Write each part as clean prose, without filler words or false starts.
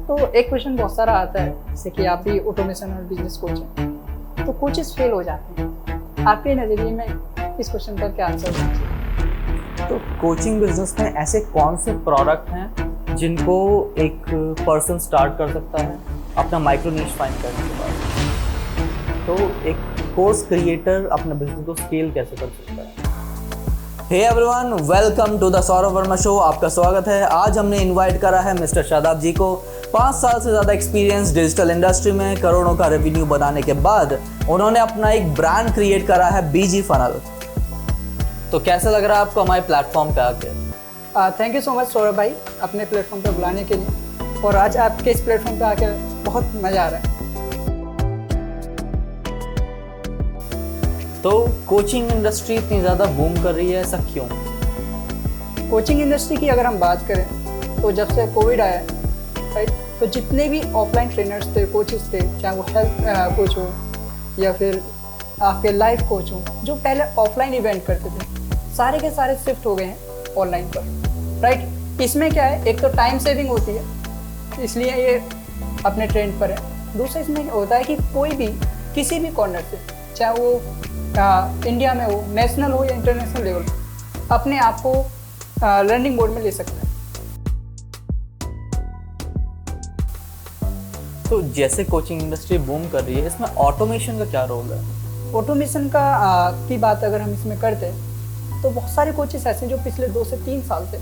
तो एक क्वेश्चन बहुत सारा आता है, जैसे कि आप भी ऑटोमेशन और बिजनेस कोच हैं, तो कोचेस फेल हो जाते हैं। आपके नज़रिए में इस क्वेश्चन का क्या आंसर होना चाहिए? तो कोचिंग बिजनेस में ऐसे कौन से प्रोडक्ट हैं जिनको एक पर्सन स्टार्ट कर सकता है अपना माइक्रो नीश फाइंड करने के बाद? तो एक कोर्स क्रिएटर अपने बिजनेस को स्केल कैसे कर सकता है? Hey everyone, welcome to the Saurabh Verma show. आपका स्वागत है। आज हमने इनवाइट करा है मिस्टर शादाब जी को। 5 साल से ज़्यादा एक्सपीरियंस डिजिटल इंडस्ट्री में, करोड़ों का रेवेन्यू बनाने के बाद उन्होंने अपना एक ब्रांड क्रिएट करा है, बीजी फनल। तो कैसा लग रहा है आपको हमारे प्लेटफॉर्म पे आके? Thank you so much Saurabh भाई, अपने प्लेटफॉर्म पर बुलाने के लिए। और आज आपके इस प्लेटफॉर्म पर आके बहुत मज़ा आ रहा है। तो कोचिंग इंडस्ट्री इतनी ज़्यादा बूम कर रही है, ऐसा क्यों? कोचिंग इंडस्ट्री की अगर हम बात करें तो जब से कोविड आया राइट, तो जितने भी ऑफलाइन ट्रेनर्स थे, कोचेस थे, चाहे वो हेल्थ कोच हो या फिर आपके लाइफ कोच हो, जो पहले ऑफलाइन इवेंट करते थे, सारे के सारे शिफ्ट हो गए हैं ऑनलाइन पर राइट। इसमें क्या है, एक तो टाइम सेविंग होती है, इसलिए ये अपने ट्रेंड पर है। दूसरा इसमें होता है कि कोई भी किसी भी कॉर्नर से, चाहे वो इंडिया में हो, नेशनल हो या इंटरनेशनल लेवल, अपने आप को लर्निंग मोड में ले सकता है। तो जैसे कोचिंग इंडस्ट्री बूम कर रही है, इसमें ऑटोमेशन का क्या रोल है? ऑटोमेशन की बात अगर हम इसमें करते हैं तो बहुत सारे कोचेस ऐसे हैं जो पिछले 2 से 3 साल से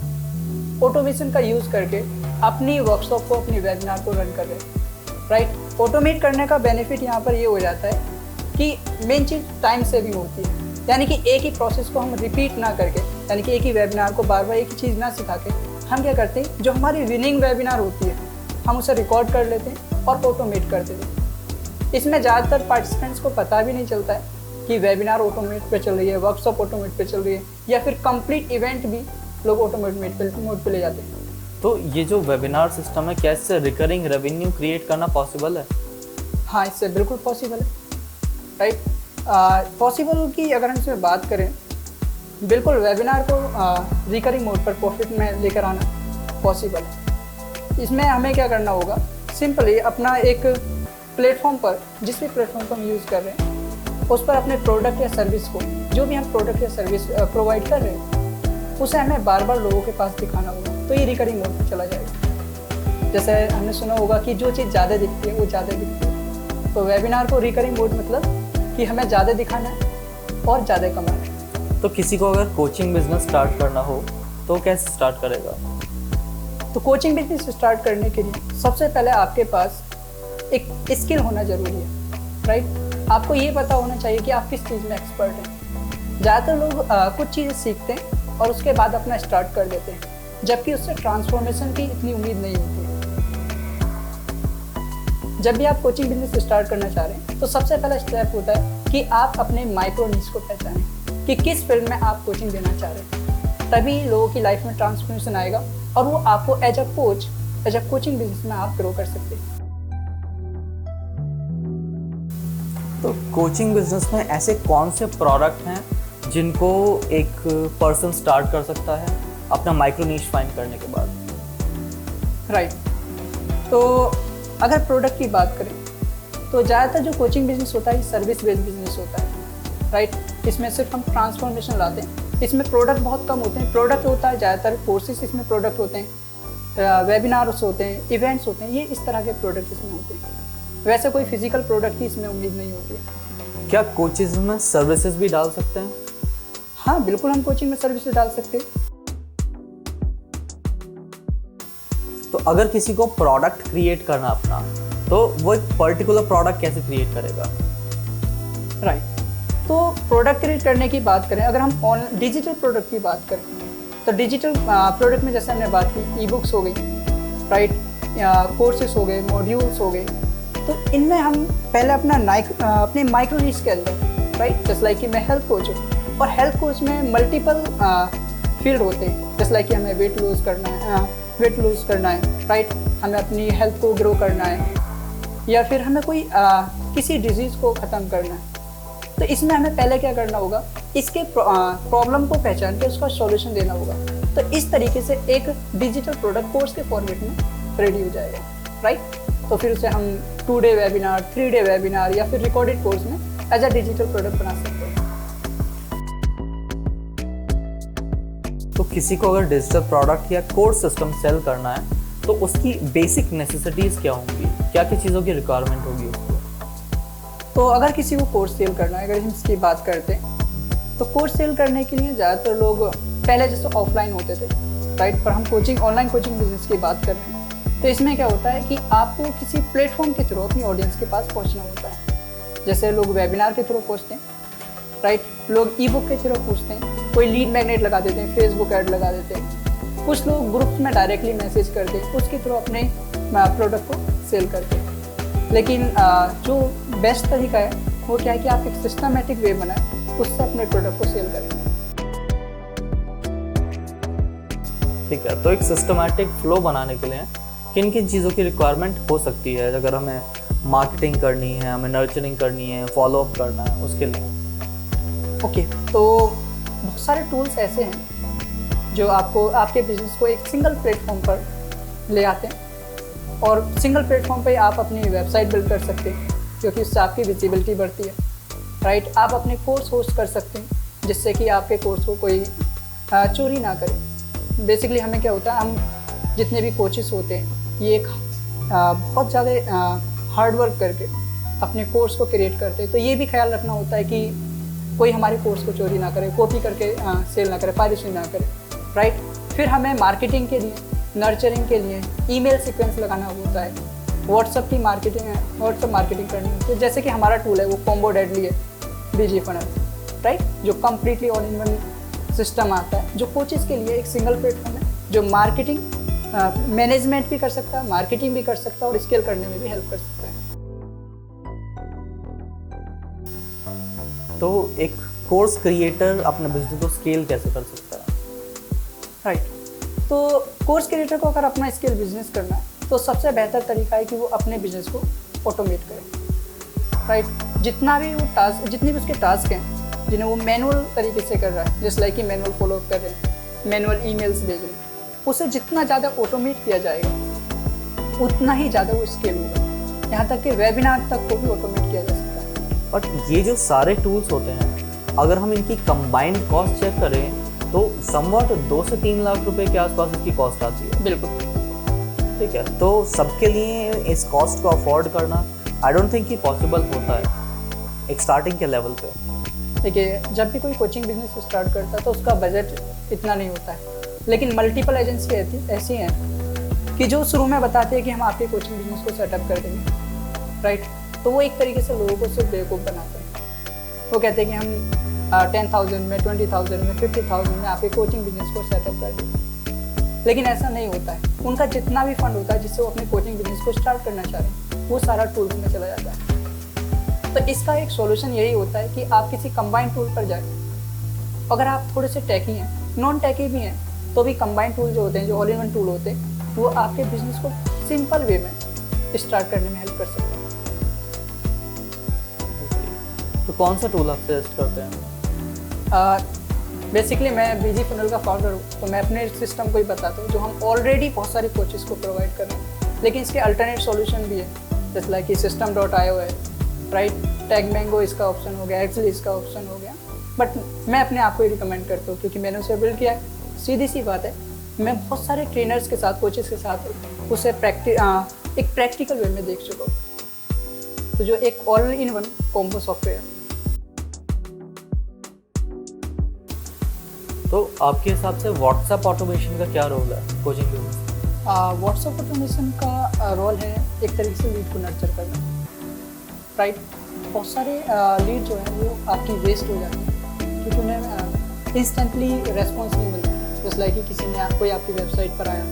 ऑटोमेशन का यूज़ करके अपनी वर्कशॉप को, अपनी वेबिनार को रन कर रहे हैं राइट। ऑटोमेट करने का बेनिफिट यहाँ पर ये हो जाता है कि मेन चीज़ टाइम सेविंग होती है, यानी कि एक ही प्रोसेस को हम रिपीट ना करके, यानी कि एक ही वेबिनार को बार बार एक ही चीज़ ना सिखा के, हम क्या करते हैं, जो हमारी विनिंग वेबिनार होती है हम उसे रिकॉर्ड कर लेते हैं और ऑटोमेट कर देते हैं। इसमें ज़्यादातर पार्टिसिपेंट्स को पता भी नहीं चलता है कि वेबिनार ऑटोमेट पे चल रही है, वर्कशॉप ऑटोमेट पे चल रही है, या फिर कंप्लीट इवेंट भी लोग ऑटोमेट मोड पे ले जाते हैं। तो ये जो वेबिनार सिस्टम है, क्या इससे रिकरिंग रेवेन्यू क्रिएट करना पॉसिबल है? हाँ, इससे बिल्कुल पॉसिबल है राइट। पॉसिबल की अगर हम इसमें बात करें, बिल्कुल वेबिनार को रिकरिंग मोड पर प्रॉफिट में लेकर आना पॉसिबल है। इसमें हमें क्या करना होगा, सिंपली अपना एक प्लेटफॉर्म पर, जिस भी प्लेटफॉर्म को हम यूज़ कर रहे हैं, उस पर अपने प्रोडक्ट या सर्विस को, जो भी हम प्रोडक्ट या सर्विस प्रोवाइड कर रहे हैं, उसे हमें बार बार लोगों के पास दिखाना होगा, तो ये रिकरिंग मोड पर चला जाएगा। जैसे हमने सुना होगा कि जो चीज़ ज़्यादा दिखती है वो ज़्यादा दिखती है, तो वेबिनार को रिकरिंग मोड मतलब कि हमें ज़्यादा दिखाना है और ज़्यादा कमाना है। तो किसी को अगर कोचिंग बिजनेस स्टार्ट करना हो तो कैसे स्टार्ट करेगा? तो कोचिंग बिजनेस स्टार्ट करने के लिए सबसे पहले आपके पास एक स्किल होना ज़रूरी है राइट। आपको ये पता होना चाहिए कि आप किस चीज़ में एक्सपर्ट हैं। ज़्यादातर लोग कुछ चीज़ें सीखते हैं और उसके बाद अपना स्टार्ट कर देते हैं, जबकि उससे ट्रांसफॉर्मेशन की इतनी उम्मीद नहीं होती है। जब भी आप कोचिंग बिजनेस स्टार्ट करना चाह रहे हैं तो सबसे पहला स्टेप होता है कि आप अपने माइक्रो नीश को पहचानें कि किस फील्ड में आप कोचिंग देना चाह रहे हैं। तभी लोगों की लाइफ में ट्रांसफॉर्मेशन आएगा और वो आपको as a coach, as a coaching business में आप ग्रो कर सकते हैं। तो कोचिंग बिजनेस में ऐसे कौन से प्रोडक्ट हैं जिनको एक पर्सन स्टार्ट कर सकता है अपना माइक्रो नीश फाइंड करने के बाद? राइट। तो अगर प्रोडक्ट की बात करें तो ज़्यादातर जो कोचिंग बिजनेस होता है सर्विस बेस्ड बिजनेस होता है राइट। इसमें सिर्फ हम ट्रांसफॉर्मेशन लाते हैं, इसमें प्रोडक्ट बहुत कम होते हैं। प्रोडक्ट होता है ज़्यादातर कोर्सेज, इसमें प्रोडक्ट होते हैं, वेबिनार्स होते हैं, इवेंट्स होते हैं, ये इस तरह के प्रोडक्ट इसमें होते हैं। वैसे कोई फिजिकल प्रोडक्ट की इसमें उम्मीद नहीं होती है। क्या कोचिंग में सर्विसेज भी डाल सकते हैं? हाँ बिल्कुल, हम कोचिंग में सर्विसेज डाल सकते हैं। तो अगर किसी को प्रोडक्ट क्रिएट करना अपना, तो वो एक पर्टिकुलर प्रोडक्ट कैसे क्रिएट करेगा? राइट। तो प्रोडक्ट क्रिएट करने की बात करें, अगर हम डिजिटल प्रोडक्ट की बात करें तो डिजिटल प्रोडक्ट में जैसे हमने बात की, ई बुक्स हो गई राइट, कोर्सेस हो गए, मॉड्यूल्स हो गए, तो इनमें हम पहले अपने माइक्रो नीश के अंदर राइट, जैसे लाइक कि मैं हेल्थ कोच हूँ और हेल्थ कोच में मल्टीपल फील्ड होते हैं। जैसे लाइक कि हमें वेट लूज़ करना है राइट, हमें अपनी हेल्थ को ग्रो करना है, या फिर हमें कोई किसी डिजीज़ को ख़त्म करना है। तो इसमें हमें पहले क्या करना होगा, इसके प्रॉब्लम को पहचान के उसका सॉल्यूशन देना होगा। तो इस तरीके से एक डिजिटल प्रोडक्ट कोर्स के फॉर्मेट में रेडी हो जाएगा राइट। तो फिर उसे हम 2 डे वेबिनार, 3 डे वेबिनार या फिर रिकॉर्डेड कोर्स में एज अ डिजिटल प्रोडक्ट बना सकते हैं। तो किसी को अगर डिजिटल प्रोडक्ट या कोर्स सिस्टम सेल करना है तो उसकी बेसिक नेसेसिटीज़ क्या होंगी, क्या क्या चीज़ों की रिक्वायरमेंट होगी उसको? तो अगर किसी को कोर्स सेल करना है, अगर हम इसकी बात करते हैं तो कोर्स सेल करने के लिए ज़्यादातर लोग पहले जैसे ऑफलाइन होते थे, राइट, पर हम कोचिंग, ऑनलाइन कोचिंग बिजनेस की बात कर रहे हैं। तो इसमें क्या होता है कि आपको किसी प्लेटफॉर्म के थ्रू अपनी ऑडियंस के पास पहुंचना होता है। जैसे लोग वेबिनार के थ्रू पहुंचते हैं, राइट, लोग ई बुक के थ्रू पूछते हैं, कोई लीड मैग्नेट लगा देते हैं, फेसबुक ऐड लगा देते हैं, कुछ लोग ग्रुप्स में डायरेक्टली मैसेज करते हैं, उसके थ्रू अपने प्रोडक्ट को सेल करते हैं। लेकिन जो बेस्ट तरीका है वो क्या है कि आप एक सिस्टमेटिक वे बनाएं, उससे अपने प्रोडक्ट को सेल करें। ठीक है, तो एक सिस्टमैटिक फ्लो बनाने के लिए किन किन चीज़ों की रिक्वायरमेंट हो सकती है? अगर हमें मार्केटिंग करनी है, हमें नर्चरिंग करनी है, फॉलोअप करना है, उसके लिए ओके, तो बहुत सारे टूल्स ऐसे हैं जो आपको आपके बिजनेस को एक सिंगल प्लेटफॉर्म पर ले आते हैं और सिंगल प्लेटफॉर्म पे आप अपनी वेबसाइट बिल्ड कर सकते हैं, क्योंकि उससे आपकी विजिबिलिटी बढ़ती है, राइट। आप अपने कोर्स होस्ट कर सकते हैं जिससे कि आपके कोर्स को कोई चोरी ना करे। बेसिकली हमें क्या होता है, हम जितने भी कोचेस होते हैं ये एक बहुत ज़्यादा हार्ड वर्क करके अपने कोर्स को क्रिएट करते हैं। तो ये भी ख्याल रखना होता है कि कोई हमारे कोर्स को चोरी ना करे, कॉपी करके सेल ना करे, पायरेसी ना करे, राइट। फिर हमें मार्केटिंग के लिए, नर्चरिंग के लिए ईमेल सीक्वेंस लगाना होता है, व्हाट्सअप की मार्केटिंग है, व्हाट्सअप मार्केटिंग करनी होती है। जैसे कि हमारा टूल है वो कॉम्बो डेडली है, बीजी फनल, राइट, जो completely all in one system आता है, जो कोचेस के लिए एक सिंगल प्लेटफॉर्म है, जो मार्केटिंग मैनेजमेंट भी कर सकता है, मार्केटिंग भी कर सकता है और स्केल करने में भी हेल्प कर सकता है। तो एक कोर्स क्रिएटर अपने बिजनेस को स्केल कैसे कर सकता है? राइट, तो कोर्स क्रिएटर को अगर अपना स्केल बिजनेस करना है तो सबसे बेहतर तरीका है कि वो अपने बिजनेस को ऑटोमेट करे, राइट। जितना भी वो टास्क, जितने भी उसके टास्क हैं जिन्हें वो मैनुअल तरीके से कर रहा है, जैसे लाइक कि मैनुअल फॉलोअप कर रहे हैं, मैनुअल ईमेल्स भेज रहे हैं, उसे जितना ज़्यादा ऑटोमेट किया जाएगा उतना ही ज़्यादा वो स्केल होगा। यहाँ तक कि वेबिनार तक को भी ऑटोमेट किया जा सकता है। और ये जो सारे टूल्स होते हैं, अगर हम इनकी कंबाइंड कॉस्ट चेक करें तो समवॉट 2 से 3 लाख रुपए के आसपास इसकी कॉस्ट आती है। बिल्कुल, ठीक है, तो सबके लिए इस कॉस्ट को अफोर्ड करना आई डोंट थिंक कि पॉसिबल होता है एक स्टार्टिंग के लेवल पे। देखिए, जब भी कोई कोचिंग बिजनेस स्टार्ट करता है तो उसका बजट इतना नहीं होता है, लेकिन मल्टीपल एजेंसी ऐसी हैं कि जो शुरू में बताते हैं कि हम आपके कोचिंग बिजनेस को सेटअप कर देंगे, राइट। तो वो एक तरीके से लोगों को सिर्फ बेवकूफ़ बनाते हैं। वो कहते हैं कि हम 10,000 में, 20,000 में, 50,000 में आपके कोचिंग बिजनेस को सेटअप कर देंगे, लेकिन ऐसा नहीं होता है। उनका जितना भी फंड होता है जिससे वो अपने कोचिंग बिजनेस को स्टार्ट करना चाह रहे हैं वो सारा टूल्स में चला जाता है। तो इसका एक सॉल्यूशन यही होता है कि आप किसी कंबाइंड टूल पर जाएं। अगर आप थोड़े से टेकी हैं, नॉन टेकी भी हैं, तो भी कंबाइंड टूल जो होते हैं, जो ऑल इन वन टूल होते हैं, वो आपके बिजनेस को सिंपल वे में स्टार्ट करने में हेल्प कर सकते हैं। तो कौन सा टूल आप सजेस्ट करते हैं? बेसिकली मैं बीजी फनल का फाउंडर हूँ, तो मैं अपने सिस्टम को ही बताता हूँ जो हम ऑलरेडी बहुत सारे कोचेस को प्रोवाइड कर रहे हैं, लेकिन इसके अल्टरनेट सॉल्यूशन भी है, जैसे लाइक कि system.io है, राइट, टैगमैंगो इसका ऑप्शन हो गया, एक्सेल इसका ऑप्शन हो गया। बट मैं अपने आप को ही रिकमेंड करता हूँ क्योंकि मैंने उसे बिल्ड किया है। सीधी सी बात है, मैं बहुत सारे ट्रेनर्स के साथ, कोचेस के साथ उसे एक प्रैक्टिकल वे में देख चुका हूँ। तो जो एक all in one combo software है। तो आपके हिसाब से व्हाट्सएप ऑटोमेशन का क्या रोल है कोचिंग बिजनेस? व्हाट्सएप ऑटोमेशन का रोल है एक तरीके से लीड को नर्चर करना, राइट। बहुत सारे लीड जो है वो आपकी वेस्ट हो जाती है क्योंकि उन्हें इंस्टेंटली रेस्पॉन्स नहीं मिलता। जैसे लाइक कि किसी ने कोई आपकी वेबसाइट पर आया,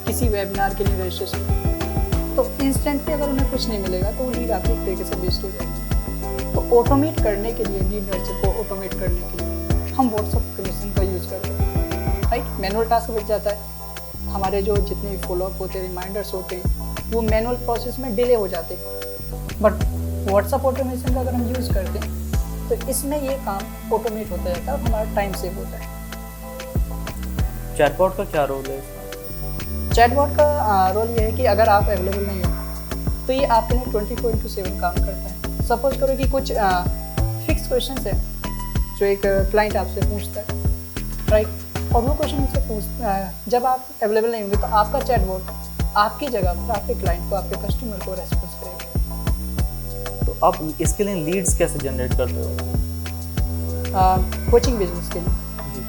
किसी वेबिनार के लिए रजिस्ट्रेशन, तो इंस्टेंटली अगर उन्हें कुछ नहीं मिलेगा तो वो लीड आपकी एक तरीके से वेस्ट हो जाएगी। तो ऑटोमेट करने के लिए, लीड नर्चर को ऑटोमेट करने के लिए हम व्हाट्सएप ऑटोमेशन का यूज़ करते हैं, राइट। मैनुअल टास्क बच जाता है, हमारे जो जितने भी फॉलोअप होते हैं, रिमाइंडर्स होते हैं, वो मैनुअल प्रोसेस में डिले हो जाते हैं। बट व्हाट्सएप ऑटोमेशन का अगर हम यूज़ करते हैं तो इसमें ये काम ऑटोमेट होता जाता है और हमारा टाइम सेव होता है। चैटबॉट का क्या रोल है इसमें? चैटबॉट का रोल ये है कि अगर आप अवेलेबल नहीं हो तो ये आपके लिए 24/7 काम करता है। सपोज करो कि कुछ फिक्स क्वेश्चन है जो एक क्लाइंट आपसे पूछता है, राइट, और वो क्वेश्चन मुझसे जब आप अवेलेबल नहीं होंगे तो आपका चैटबॉट आपकी जगह पर आपके क्लाइंट को, आपके कस्टमर को रेस्पॉन्स करेगा। तो आप इसके लिए लीड्स कैसे जनरेट करते हो? कोचिंग बिजनेस के लिए, जी,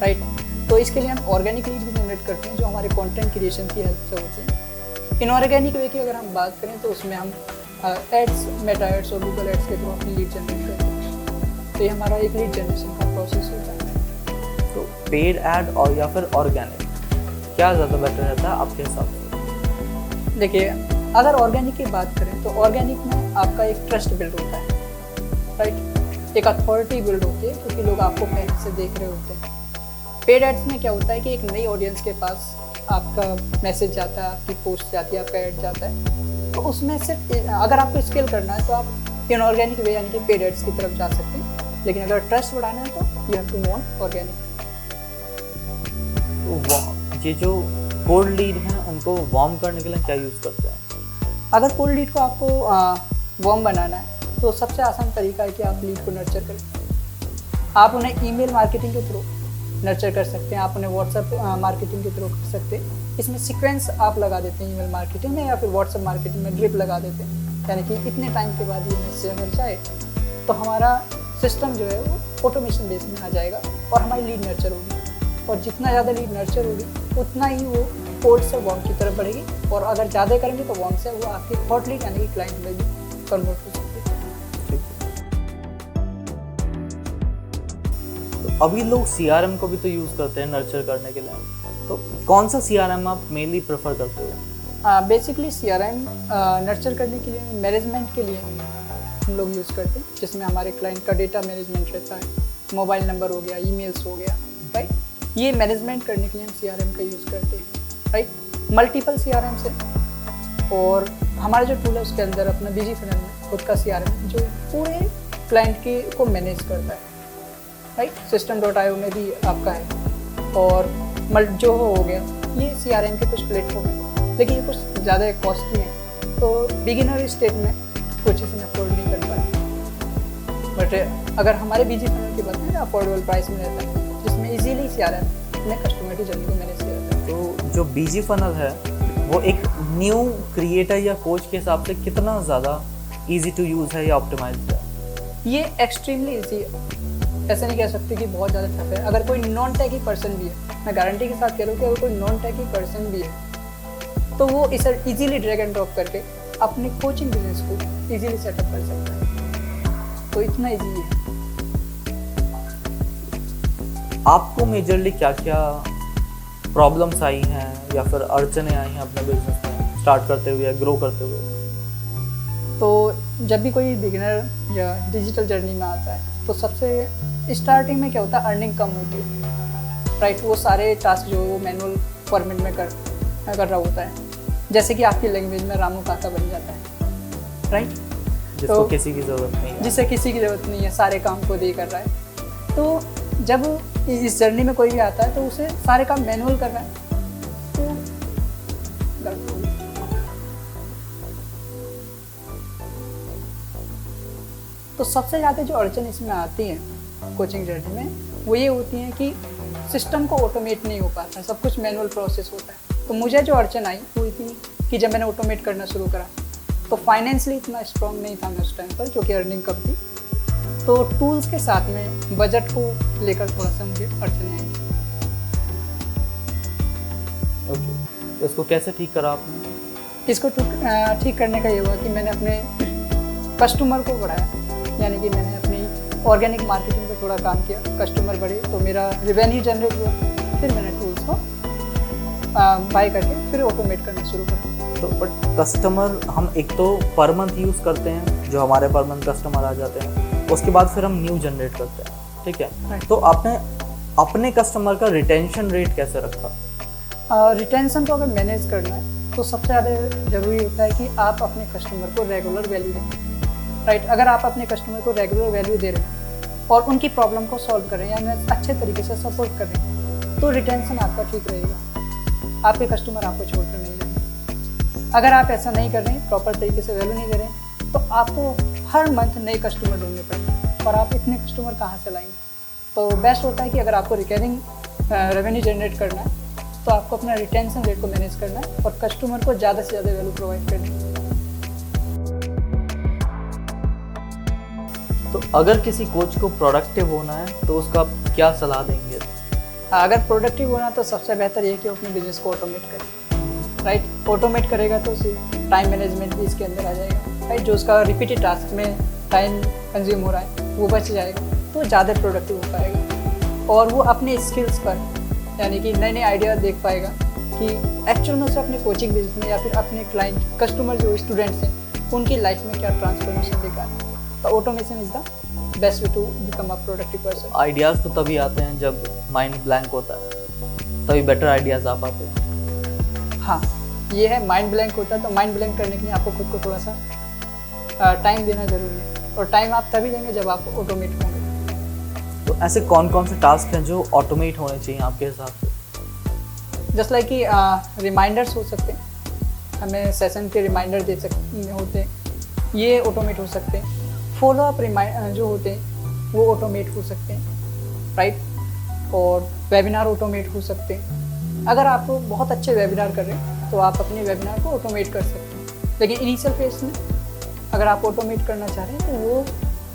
राइट। तो इसके लिए हम ऑर्गेनिक लीड भी जनरेट करते हैं जो हमारे कंटेंट क्रिएशन की हेल्प से होती है। इनऑर्गेनिक वे की अगर हम बात करें तो उसमें हम एड्स, मेटा एड्स और गूगल एड्स के थ्रू अपनी लीड जनरेट करते हैं। तो ये हमारा एक लीड जनरेशन का प्रोसेस होता है। तो पेड ऐड और या फिर ऑर्गेनिक, क्या ज़्यादा बेटर रहता है आपके हिसाब से? देखिए, अगर ऑर्गेनिक की बात करें तो ऑर्गेनिक में आपका एक ट्रस्ट बिल्ड होता है, राइट, एक अथॉरिटी बिल्ड होती है क्योंकि लोग आपको पहले से देख रहे होते हैं। पेड एड्स में क्या होता है कि एक नई ऑडियंस के पास आपका मैसेज जाता है, आपकी पोस्ट जाती है, आपका ऐड जाता है, तो उसमें से अगर आपको स्केल करना है तो आप इनऑर्गेनिक वे यानी कि पेड एड्स की तरफ जा सकते हैं। लेकिन अगर ट्रस्ट बढ़ाना है तो you have to move on organic. तो ये जो कोल्ड लीड हैं उनको वार्म करने के लिए क्या यूज़ करते हैं? अगर कोल्ड लीड को आपको वार्म बनाना है तो सबसे आसान तरीका है कि आप लीड को नर्चर करें। आप उन्हें ईमेल मार्केटिंग के थ्रू नर्चर कर सकते हैं, आप उन्हें व्हाट्सएप मार्केटिंग के थ्रू कर सकते हैं। इसमें सीक्वेंस आप लगा देते हैं ईमेल मार्केटिंग में या फिर व्हाट्सएप मार्केटिंग में ड्रिप लगा देते हैं, यानी कि इतने टाइम के बाद ये मैसेज अगर जाए तो हमारा सिस्टम जो है वो ऑटोमेशन बेस में आ जाएगा और हमारी लीड नर्चर होगी। और जितना ज़्यादा लीड नर्चर होगी उतना ही वो कोल्ड से वार्म की तरफ बढ़ेगी, और अगर ज़्यादा करेंगे तो वार्म से वो आपकी हॉट लीड यानी कि क्लाइंट में भी कन्वर्ट हो सकती है। तो अभी लोग CRM को भी तो यूज़ करते हैं नर्चर करने के लिए, तो कौन सा CRM आप मेनली प्रेफर करते हो? बेसिकली CRM नर्चर करने के लिए, मैनेजमेंट के लिए हम लोग यूज़ करते हैं, जिसमें हमारे क्लाइंट का डेटा मैनेजमेंट रहता है, मोबाइल नंबर हो गया, ईमेल्स हो गया, राइट। ये मैनेजमेंट करने के लिए हम CRM का यूज़ करते हैं, राइट। मल्टीपल CRM से, और हमारा जो टूल है उसके अंदर अपना बिजी फनल में खुद का CRM जो पूरे क्लाइंट के को मैनेज करता है, राइट। System.io में भी आपका है, और जो हो गया ये CRM के कुछ प्लेटफॉर्म है, लेकिन ये कुछ ज़्यादा कॉस्टली हैं, तो बिगिनर स्टेट में कुछ इसमें अफोर्ड नहीं कर पाए। बट अगर हमारे बिजी फनल की बात करें अफोर्डेबल प्राइस में रहता है, जिसमें इजीली CRM में कस्टमर की जर्नी को मैनेज किया जाता है। तो जो बीजी फनल है वो एक न्यू क्रिएटर या कोच के हिसाब से कितना ज़्यादा इजी टू यूज़ है या ऑप्टिमाइज्ड है? ये एक्सट्रीमली ईजी है, ऐसा नहीं कह सकते कि बहुत ज़्यादा टफ है। अगर कोई नॉन टेकी पर्सन भी है, मैं गारंटी के साथ कह रहा हूँ कि अगर कोई नॉन टेकी पर्सन भी है तो वो इसे इजीली ड्रैग एंड ड्रॉप करके अपने कोचिंग बिजनेस को इजीली सेटअप कर सकता है। तो इतना ईजी है। आपको मेजरली क्या क्या प्रॉब्लम्स आई हैं या फिर अड़चने आई हैं अपने बिजनेस में स्टार्ट करते हुए या ग्रो करते हुए? तो जब भी कोई बिगिनर या डिजिटल जर्नी में आता है तो सबसे स्टार्टिंग में क्या होता है, अर्निंग कम होती है, राइट। वो सारे टास्क जो वो मैनुअल फॉर्मेट में कर रहा होता है, जैसे कि आपकी लैंग्वेज में रामू काका बन जाता है, राइट। जिसको तो किसी की ज़रूरत नहीं है, जिससे किसी की ज़रूरत नहीं है, सारे काम खुद ही कर रहा है। तो जब इस जर्नी में कोई भी आता है तो उसे सारे काम मैनुअल करना है, तो गलत होगा। तो सबसे ज़्यादा जो अड़चन इसमें आती हैं कोचिंग जर्नी में वो ये होती हैं कि सिस्टम को ऑटोमेट नहीं हो पाता है, सब कुछ मैनुअल प्रोसेस होता है। तो मुझे जो अड़चन आई वो थी कि जब मैंने ऑटोमेट करना शुरू करा तो फाइनेंशियली इतना स्ट्रॉन्ग नहीं था मैं उस टाइम पर, क्योंकि अर्निंग कम थी। तो टूल्स के साथ में बजट को लेकर थोड़ा सा मुझे अड़चने आई। ओके, तो इसको कैसे ठीक करा आपने? इसको ठीक करने का ये हुआ कि मैंने अपने कस्टमर को बढ़ाया, यानी कि मैंने अपनी ऑर्गेनिक मार्केटिंग पे थोड़ा काम किया, कस्टमर बढ़े तो मेरा रेवेन्यू जनरेट हुआ, फिर मैंने टूल्स को बाय करके फिर ऑटोमेट करना शुरू करा। तो बट कस्टमर हम एक तो पर मंथ यूज़ करते हैं, जो हमारे पर मंथ कस्टमर आ जाते हैं, उसके बाद फिर हम न्यू जनरेट करते हैं, ठीक है। तो आपने अपने कस्टमर का रिटेंशन रेट कैसे रखा? रिटेंशन को अगर मैनेज करना है तो सबसे ज़्यादा ज़रूरी होता है कि आप अपने कस्टमर को रेगुलर वैल्यू दें, राइट। अगर आप अपने कस्टमर को रेगुलर वैल्यू दे रहे हैं और उनकी प्रॉब्लम को सॉल्व कर रहे हैं या अच्छे तरीके से सपोर्ट कर रहे हैं तो रिटेंशन आपका ठीक रहेगा, आपके कस्टमर आपको छोड़कर नहीं जाएंगे। अगर आप ऐसा नहीं कर रहे हैं, प्रॉपर तरीके से वैल्यू नहीं दे रहे हैं, तो आपको हर मंथ नए कस्टमर ढूंढने पड़ेंगे और आप इतने कस्टमर कहाँ से लाएंगे। तो बेस्ट होता है कि अगर आपको रिकरिंग रेवेन्यू जनरेट करना है तो आपको अपना रिटेंशन रेट को मैनेज करना है और कस्टमर को ज़्यादा से ज़्यादा वैल्यू प्रोवाइड करनी है। तो अगर किसी कोच को प्रोडक्टिव होना है तो उसका आप क्या सलाह देंगे? अगर प्रोडक्टिव होना तो सबसे बेहतर ये कि वो अपने बिजनेस को ऑटोमेट करे, राइट। ऑटोमेट करेगा तो टाइम मैनेजमेंट भी इसके अंदर आ जाएगा, राइट। जो उसका रिपीटेड टास्क में टाइम कंज्यूम हो रहा है वो बच जाएगा, तो ज़्यादा प्रोडक्टिव हो पाएगा और वो अपने स्किल्स पर यानी कि नए नए आइडिया देख पाएगा कि एक्चुअल में उसे अपने कोचिंग बिजनेस में या फिर अपने क्लाइंट कस्टमर जो स्टूडेंट्स हैं उनकी लाइफ में क्या ट्रांसफॉर्मेशन दिखाना है। तो automation is the best way to become a productive person. Ideas तो तभी आते हैं जब माइंड ब्लैंक होता है, तभी बेटर आइडियाज़ आ पाते हैं। हाँ, ये है, माइंड ब्लैंक होता है तो माइंड ब्लैंक करने के लिए आपको खुद को थोड़ा सा टाइम देना ज़रूरी है और टाइम आप तभी देंगे जब आप ऑटोमेट होंगे। तो ऐसे कौन कौन से टास्क हैं जो ऑटोमेट होने चाहिए आपके हिसाब से? जस्ट लाइक कि रिमाइंडर्स हो सकते हैं, हमें सेशन के रिमाइंडर दे सकते होते हैं, ये ऑटोमेट हो सकते हैं। फॉलो अप जो होते हैं वो ऑटोमेट हो सकते हैं, राइट। और वेबिनार ऑटोमेट हो सकते हैं। अगर आप बहुत अच्छे वेबिनार कर रहे हैं तो आप अपने वेबिनार को ऑटोमेट कर सकते हैं, लेकिन इनिशियल फेज में अगर आप ऑटोमेट करना चाह रहे हैं तो वो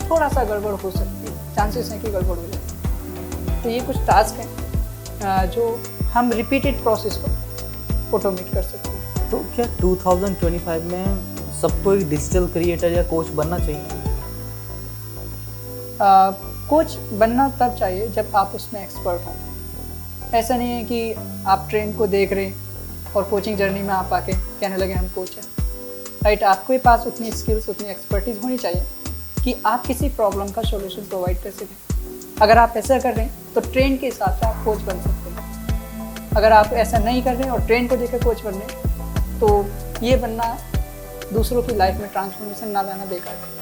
थोड़ा सा गड़बड़ हो सकती है, चांसेस हैं कि गड़बड़ हो जाए। तो ये कुछ टास्क हैं जो हम रिपीटेड प्रोसेस को ऑटोमेट कर सकते हैं। तो क्या 2025 में सबको एक डिजिटल क्रिएटर या कोच बनना चाहिए? कोच बनना तब चाहिए जब आप उसमें एक्सपर्ट हों। ऐसा नहीं है कि आप ट्रेंड को देख रहे हैं और कोचिंग जर्नी में आप आके कहने लगे हम कोच हैं, राइट। आपके पास उतनी स्किल्स उतनी एक्सपर्टीज होनी चाहिए कि आप किसी प्रॉब्लम का सॉल्यूशन प्रोवाइड कर सकें। अगर आप ऐसा कर रहे हैं तो ट्रेंड के हिसाब से आप कोच बन सकते हैं। अगर आप ऐसा नहीं कर रहे हैं और ट्रेंड को देखकर कोच बन रहे हैं तो ये बनना दूसरों की लाइफ में ट्रांसफॉर्मेशन ना लाना बेकार है।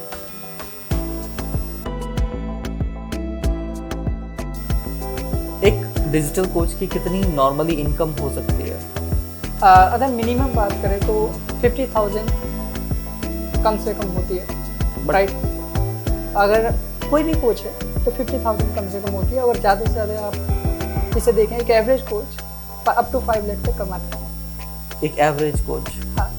एक डिजिटल कोच की कितनी नॉर्मली इनकम हो सकती है? अगर मिनिमम बात करें तो 50,000 कम से कम होती है, राइट। अगर कोई भी कोच है तो 50,000 कम से कम होती है और ज़्यादा से ज़्यादा आप इसे देखें एक average coach up to 5 lakh तक कमाता है। एक एवरेज कोच? हाँ,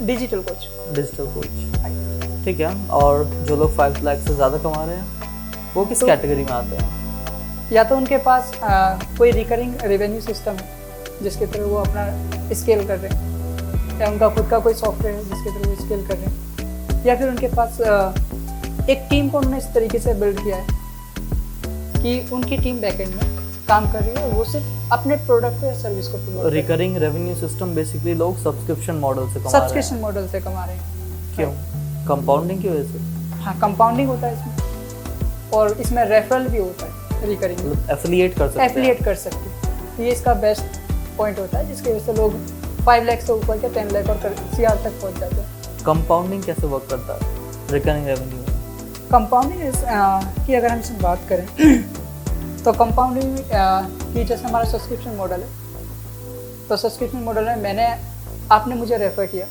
डिजिटल कोच। डिजिटल कोच, ठीक है। और जो लोग 5 लाख से ज़्यादा कमा रहे हैं वो किस कैटेगरी में आते हैं? या तो उनके पास कोई रिकरिंग रेवेन्यू सिस्टम है जिसके थ्रू वो अपना स्केल कर रहे हैं, या उनका खुद का कोई सॉफ्टवेयर है जिसके थ्रू वो स्केल कर रहे हैं, या फिर उनके पास एक टीम को उन्होंने इस तरीके से बिल्ड किया है कि उनकी टीम बैकएंड में काम कर रही है और वो सिर्फ अपने प्रोडक्ट या सर्विस को promote. Recurring revenue system basically लोग सब्सक्रिप्शन मॉडल से कमा रहे हैं। सब्सक्रिप्शन मॉडल से कमा रहे हैं। क्यों? कंपाउंडिंग की वजह से? हाँ, कंपाउंडिंग होता है इसमें और इसमें रेफरल भी होता है। रिकरिंग एफिलिएट कर सकते हैं। एफिलिएट कर सकते हैं, ये इसका बेस्ट पॉइंट होता है जिसकी वजह से लोग 5 लाख से ऊपर के 10 लाख और CR तक पहुंच जाते हैं। कंपाउंडिंग कैसे वर्क करता है रिकरिंग रेवेन्यू? कंपाउंडिंग की अगर हम इसमें बात करें तो कंपाउंडिंग की जैसे हमारा सब्सक्रिप्शन मॉडल है, तो सब्सक्रिप्शन मॉडल में आपने मुझे रेफ़र किया,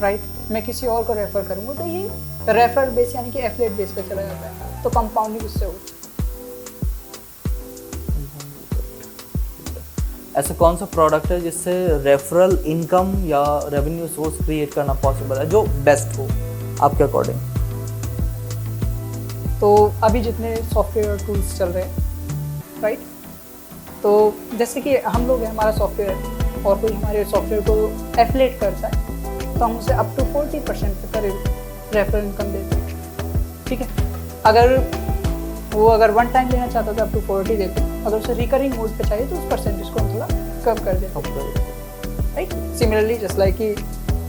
राइट, मैं किसी और को रेफ़र करूँगा तो ये रेफरल बेस यानी कि एफिलिएट बेस पे चला जाता है, तो कंपाउंडिंग उससे होती है। ऐसा कौन सा प्रोडक्ट है जिससे रेफरल इनकम या रेवेन्यू सोर्स क्रिएट करना पॉसिबल है जो बेस्ट हो आपके अकॉर्डिंग? तो अभी जितने सॉफ्टवेयर टूल्स चल रहे हैं, राइट, तो जैसे कि हम लोग हैं, हमारा सॉफ्टवेयर है और कोई हमारे सॉफ्टवेयर को एफिलिएट करता है तो हम उसे अप टू 40% का रेफरल इनकम देते हैं, ठीक है। अगर वन टाइम लेना चाहता है तो अप टू 40 देते हैं, अगर उसे रिकरिंग मोड पे चाहिए तो उस परसेंटेज को हम थोड़ा कम कर देते हैं, राइट। सिमिलरली जस्ट लाइक कि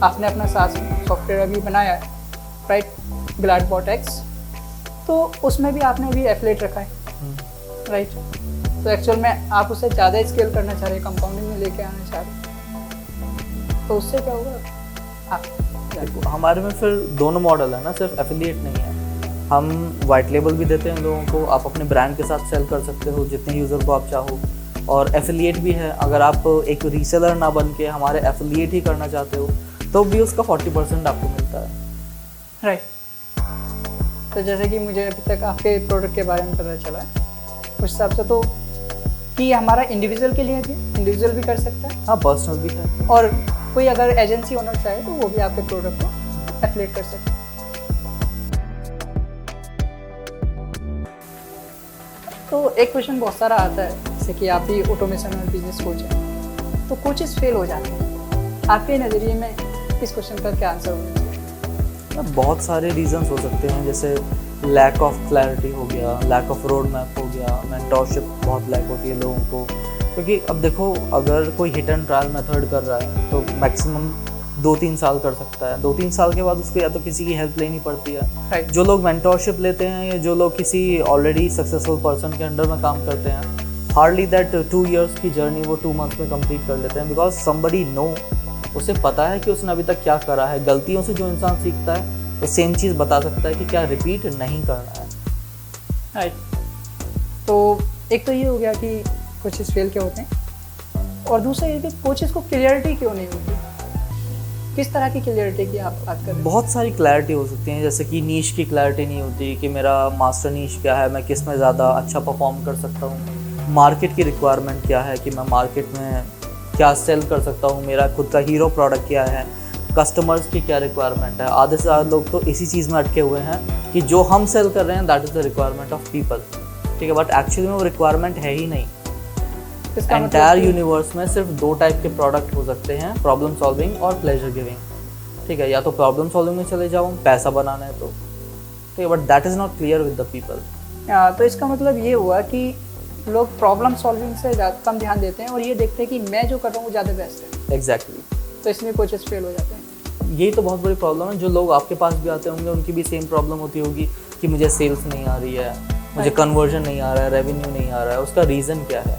आपने अपना सास सॉफ्टवेयर अभी बनाया है, राइट, ग्लैडबॉट एक्स, तो उसमें भी आपने अभी एफिलिएट रखा है, राइट। तो एक्चुअल में आप उसे ज़्यादा स्केल करना चाह रहे हैं, कंपाउंडिंग में लेके आना चाह रहे हैं, तो उससे क्या होगा? हमारे में फिर दोनों मॉडल है ना, सिर्फ एफिलिएट नहीं है, हम वाइट लेबल भी देते हैं लोगों को, आप अपने ब्रांड के साथ सेल कर सकते हो जितने यूज़र को आप चाहो, और एफिलिएट भी है। अगर आप एक रीसेलर ना बन के हमारे एफिलिएट ही करना चाहते हो तो भी उसका 40% आपको मिलता है। राइट। तो जैसे कि मुझे अभी तक आपके प्रोडक्ट के बारे में पता चला है, उस हिसाब से तो कि हमारा इंडिविजुअल के लिए भी, इंडिविजुअल भी कर सकता है, हाँ पर्सनल भी है, और कोई अगर एजेंसी ओनर चाहे तो वो भी आपके प्रोडक्ट को एफिलिएट कर सकता है। तो एक क्वेश्चन बहुत सारा आता है, जैसे कि आप ही ऑटोमेशन और बिजनेस कोच हैं, तो कोचेस फेल हो जाते हैं, आपके नज़रिए में इस क्वेश्चन का क्या आंसर होना चाहिए? बहुत सारे रीजंस हो सकते हैं, जैसे लैक ऑफ क्लैरिटी हो गया, लैक ऑफ रोड मैप हो गया, मेंटोरशिप बहुत लैक होती है लोगों को। क्योंकि अब देखो, अगर कोई हिट एंड ट्रायल मेथड कर रहा है तो मैक्सिमम 2-3 साल कर सकता है, 2-3 साल के बाद उसको या तो किसी की हेल्प लेनी पड़ती है। Right. जो लोग मेंटोरशिप लेते हैं या जो लोग किसी ऑलरेडी सक्सेसफुल पर्सन के अंडर में काम करते हैं, हार्डली दैट 2 years की जर्नी वो 2 months में कंप्लीट कर लेते हैं, बिकॉज समबडी नो, उसे पता है कि उसने अभी तक क्या करा है। गलतियों से जो इंसान सीखता है वो सेम चीज़ बता सकता है कि क्या रिपीट नहीं करना है। राइट। तो एक तो ये हो गया कि कोचेस फेल क्यों होते हैं, और दूसरा ये कि कोचेस को क्लियरिटी क्यों नहीं होती। किस तरह की क्लियरिटी की आप बात कर रहे हैं? बहुत सारी क्लैरिटी हो सकती हैं, जैसे कि नीश की क्लैरिटी नहीं होती कि मेरा मास्टर नीश क्या है, मैं किस में ज़्यादा अच्छा परफॉर्म कर सकता हूँ। मार्केट की रिक्वायरमेंट क्या है कि मैं मार्केट में क्या सेल कर सकता हूँ, मेरा खुद का हीरो प्रोडक्ट क्या है, कस्टमर्स की क्या रिक्वायरमेंट है। आधे से ज़्यादा लोग तो इसी चीज़ में अटके हुए हैं कि जो हम सेल कर रहे हैं that is the requirement of people, ठीक है, बट एक्चुअली में वो रिक्वायरमेंट है ही नहीं। एंटायर यूनिवर्स में सिर्फ 2 टाइप के प्रोडक्ट हो सकते हैं, प्रॉब्लम सॉल्विंग और प्लेजर गिविंग, ठीक है। या तो प्रॉब्लम सॉल्विंग में चले जाओ, पैसा बनाना है तो, ठीक है, but that is not clear with the people. तो इसका मतलब ये हुआ कि लोग प्रॉब्लम सॉल्विंग से ज़्यादा कम ध्यान देते हैं और ये देखते हैं कि मैं जो कर रहा हूँ वो ज़्यादा बेस्ट है। एग्जैक्टली। तो इसमें कोचेस फेल हो जाते हैं। यही तो बहुत बड़ी प्रॉब्लम है। जो लोग आपके पास भी आते होंगे उनकी भी सेम प्रॉब्लम होती होगी कि मुझे सेल्स नहीं आ रही है, मुझे कन्वर्जन नहीं आ रहा है, रेवेन्यू नहीं आ रहा है। उसका रीज़न क्या है?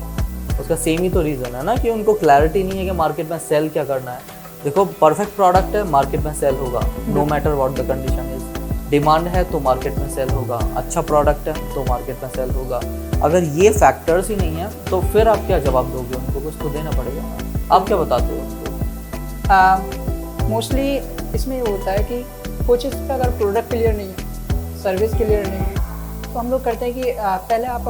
उसका सेम ही तो रीज़न है ना कि उनको क्लैरिटी नहीं है कि मार्केट में सेल क्या करना है। देखो, परफेक्ट प्रोडक्ट है, मार्केट में सेल होगा, no matter what the condition is. Demand है तो मार्केट में सेल होगा, अच्छा प्रोडक्ट है तो मार्केट में सेल होगा। अगर ये फैक्टर्स ही नहीं है तो फिर आप क्या जवाब दोगे उनको? कुछ तो देना पड़ेगा ना। आप क्या बताते हो उनको? मोस्टली इसमें ये होता है कि कोचेस का अगर प्रोडक्ट क्लियर नहीं है, सर्विस क्लियर नहीं है, तो हम लोग करते हैं कि पहले आप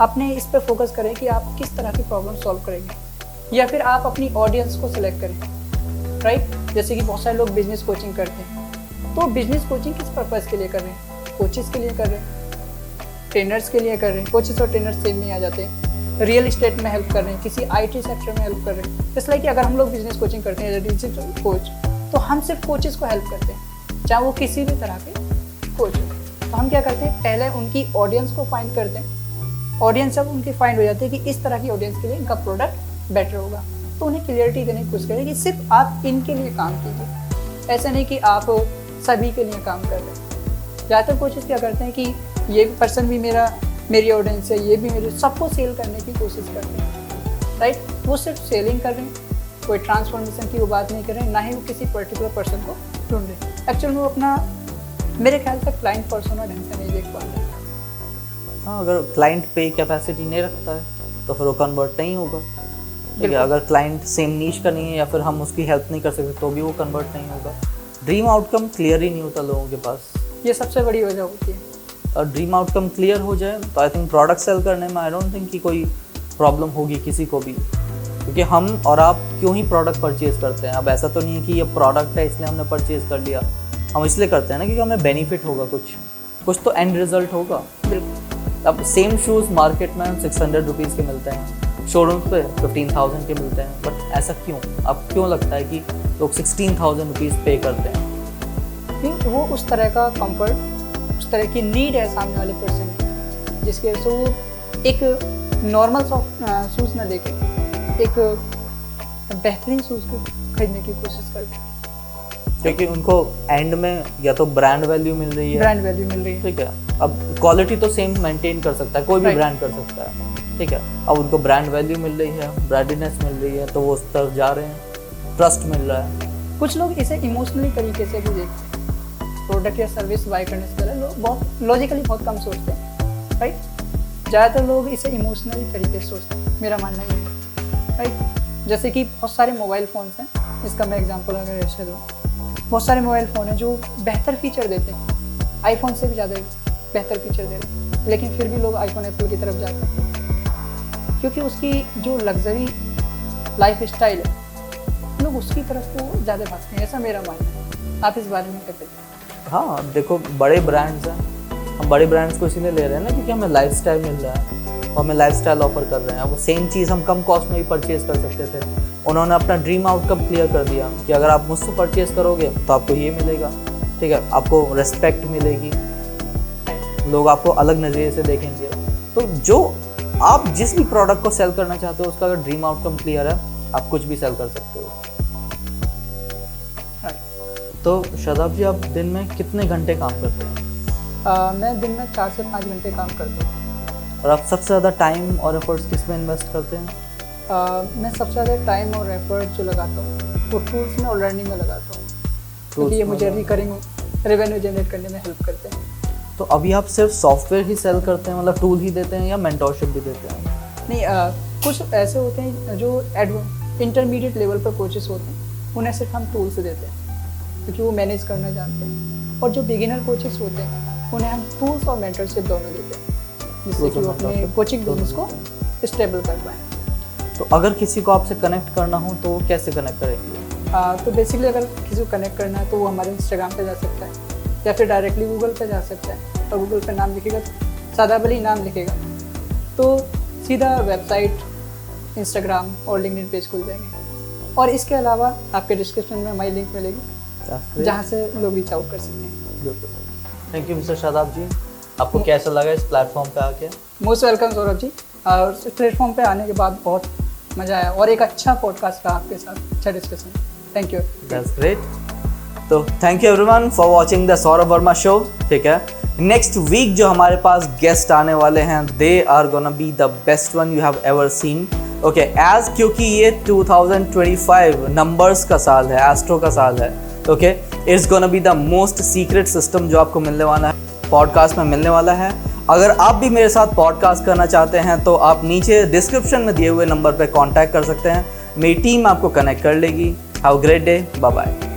अपने इस पर फोकस करें कि आप किस तरह की प्रॉब्लम सॉल्व करेंगे, या फिर आप अपनी ऑडियंस को सिलेक्ट करें। राइट। जैसे कि बहुत सारे लोग बिजनेस कोचिंग करते हैं, तो बिजनेस कोचिंग किस पर्पज़ के लिए कर रहे हैं? कोचेस के लिए कर रहे हैं, ट्रेनर्स के लिए कर रहे हैं। कोचेस और ट्रेनर्स सेम नहीं आ जाते हैं। रियल इस्टेट में हेल्प कर रहे हैं, किसी IT सेक्टर में हेल्प कर रहे हैं। इसलिए कि अगर हम लोग बिजनेस कोचिंग करते हैं डिजिटल कोच, तो हम सिर्फ कोचेस को हेल्प करते हैं, चाहे वो किसी भी तरह के कोच हो। तो हम क्या करते हैं, पहले उनकी ऑडियंस को फाइंड करते हैं। ऑडियंस जब उनकी फाइंड हो जाती है कि इस तरह की ऑडियंस के लिए इनका प्रोडक्ट बेटर होगा, तो उन्हें क्लियरिटी देने की कोशिश करें कि सिर्फ आप इनके लिए काम कीजिए, ऐसा नहीं कि आप सभी के लिए काम कर रहे हैं। ज़्यादातर कोचेस क्या करते हैं कि ये पर्सन भी मेरी ऑडियंस है, ये भी मेरे, सबको सेल करने की कोशिश करते हैं। राइट। वो सिर्फ सेलिंग कर रहे हैं, कोई ट्रांसफॉर्मेशन की वो बात नहीं कर रहे हैं, ना ही वो किसी पर्टिकुलर पर्सन को ढूंढ रहे हैं। एक्चुअली वो अपना, मेरे ख्याल से क्लाइंट पर्सोना ढंग से नहीं देख पा रहे। हाँ, अगर क्लाइंट पे कैपेसिटी नहीं रखता है तो फिर वो कन्वर्ट नहीं होगा, ठीक है। अगर क्लाइंट सेम नीश का नहीं है या फिर हम उसकी हेल्प नहीं कर सकते तो भी वो कन्वर्ट नहीं होगा। ड्रीम आउटकम क्लियर ही नहीं होता लोगों के पास, ये सबसे बड़ी वजह होती है। और ड्रीम आउटकम क्लियर हो जाए तो आई थिंक प्रोडक्ट सेल करने में आई डोंट थिंक कि कोई प्रॉब्लम होगी किसी को भी, क्योंकि हम और आप क्यों ही प्रोडक्ट परचेज़ करते हैं। अब ऐसा तो नहीं है कि ये प्रोडक्ट है इसलिए हमने परचेज़ कर लिया, हम इसलिए करते हैं ना क्योंकि हमें बेनिफिट होगा, कुछ तो एंड रिजल्ट होगा। बिल्कुल। अब सेम शूज़ मार्केट में 600 रुपीज़ के मिलते हैं, शोरूम्स पे 15,000 के मिलते हैं, बट ऐसा क्यों? अब क्यों लगता है कि लोग 16,000 रुपीज़ पे करते हैं? नहीं, वो उस तरह का कंफर्ट, उस तरह की नीड है सामने वाले पर्सन की, जिसकी वजह से वो एक नॉर्मल शूज़ ना लेके एक बेहतरीन शूज़ को खरीदने की कोशिश करते हैं, क्योंकि उनको एंड में या तो ब्रांड वैल्यू मिल रही है, ब्रांड वैल्यू मिल रही है, ठीक है। अब क्वालिटी तो सेम मेंटेन कर सकता है, कोई भी ब्रांड कर सकता है, ठीक है। अब उनको ब्रांड वैल्यू मिल रही है, ब्रांडीनेस मिल रही है, तो वो उस तरफ जा रहे हैं, ट्रस्ट मिल रहा है। कुछ लोग इसे इमोशनली तरीके से भी देखते हैं। प्रोडक्ट या सर्विस बाय करने से पहले लोग बहुत लॉजिकली बहुत कम सोचते हैं। राइट। ज़्यादातर लोग इसे इमोशनली तरीके से सोचते हैं, मेरा मानना ये है। राइट। जैसे कि बहुत सारे मोबाइल फ़ोन्स हैं इसका मैं एग्जांपल अगर ऐसे दूँ, बहुत सारे मोबाइल फ़ोन हैं जो बेहतर फीचर देते हैं, आईफोन से भी ज़्यादा बेहतर फीचर दे रहे हैं, लेकिन फिर भी लोग आईफोन एप्पल की तरफ जाते हैं क्योंकि उसकी जो लग्जरी लाइफ स्टाइल है लोग उसकी तरफ को ज़्यादा भागते हैं, ऐसा मेरा मानना है। आप इस बारे में क्या कहते हैं? हाँ देखो, बड़े ब्रांड्स हैं, हम बड़े ब्रांड्स को इसीलिए ले रहे हैं ना क्योंकि हमें लाइफस्टाइल मिल रहा है और हमें लाइफस्टाइल ऑफर कर रहे हैं। अब सेम चीज़ हम कम कॉस्ट में भी परचेज़ कर सकते थे। उन्होंने अपना ड्रीम आउटकम क्लियर कर दिया कि अगर आप मुझसे परचेज़ करोगे तो आपको ये मिलेगा, ठीक है, आपको रिस्पेक्ट मिलेगी, लोग आपको अलग नज़रिए से देखेंगे। तो जो आप जिस भी प्रोडक्ट को सेल करना चाहते हो उसका अगर ड्रीम आउटकम क्लियर है, आप कुछ भी सेल कर सकते हो। तो शादाब जी, आप दिन में कितने घंटे काम करते हैं? मैं दिन में 4 से 5 घंटे काम करता हूँ। और आप सबसे ज़्यादा टाइम और एफर्ट्स किस में इन्वेस्ट करते हैं? मैं सबसे ज़्यादा टाइम और एफर्ट जो लगाता हूँ वो टूल्स में और लर्निंग में लगाता हूँ क्योंकि ये मुझे रिकरिंग रेवेन्यू जनरेट करने में हेल्प करते हैं। तो अभी आप सिर्फ सॉफ्टवेयर ही सेल करते हैं, मतलब टूल ही देते हैं, या मेंटोरशिप भी देते हैं? नहीं, कुछ ऐसे होते हैं जो इंटरमीडिएट लेवल पर कोचेस होते हैं, उन्हें सिर्फ हम टूल्स देते हैं क्योंकि वो मैनेज करना जानते हैं, और जो बिगिनर कोचेस होते हैं उन्हें हम टूल्स और मेंटरशिप दोनों देते हैं जिससे कि वो अपने कोचिंग बिजनेस को स्टेबल कर पाएँ। तो अगर किसी को आपसे कनेक्ट करना हो तो वो कैसे कनेक्ट करेंगे? तो बेसिकली अगर किसी को कनेक्ट करना है तो वो हमारे इंस्टाग्राम पे जा सकता है या फिर डायरेक्टली गूगल पे जा सकता है, और गूगल पे नाम लिखेगा तो शादाब अली नाम लिखेगा तो सीधा वेबसाइट, इंस्टाग्राम और लिंक्डइन पेज खुल जाएंगे। और इसके अलावा आपके डिस्क्रिप्शन में हमारी लिंक मिलेगी जहाँ से लोग रीच आउट कर सकते हैं। थैंक यू मिस्टर शादाब जी। आपको कैसा लगा इस प्लेटफॉर्म पे आके? Most welcome Saurabh ji. और इस प्लेटफॉर्म पे आने के बाद बहुत मज़ा आया और एक अच्छा पॉडकास्ट रहा आपके साथ, अच्छा discussion. Thank you. That's great. तो thank you everyone for watching the Saurabh Verma show. ठीक है, नेक्स्ट वीक जो हमारे पास गेस्ट आने वाले हैं, they are gonna be the best one you have ever seen. Okay, as क्योंकि ये 2025 नंबर्स का साल है, एस्ट्रो का साल है। Okay, it's gonna be the most secret system जो आपको मिलने वाला है, पॉडकास्ट में मिलने वाला है। अगर आप भी मेरे साथ पॉडकास्ट करना चाहते हैं तो आप नीचे डिस्क्रिप्शन में दिए हुए नंबर पर कॉन्टैक्ट कर सकते हैं, मेरी टीम आपको कनेक्ट कर लेगी। Have a great day, bye bye.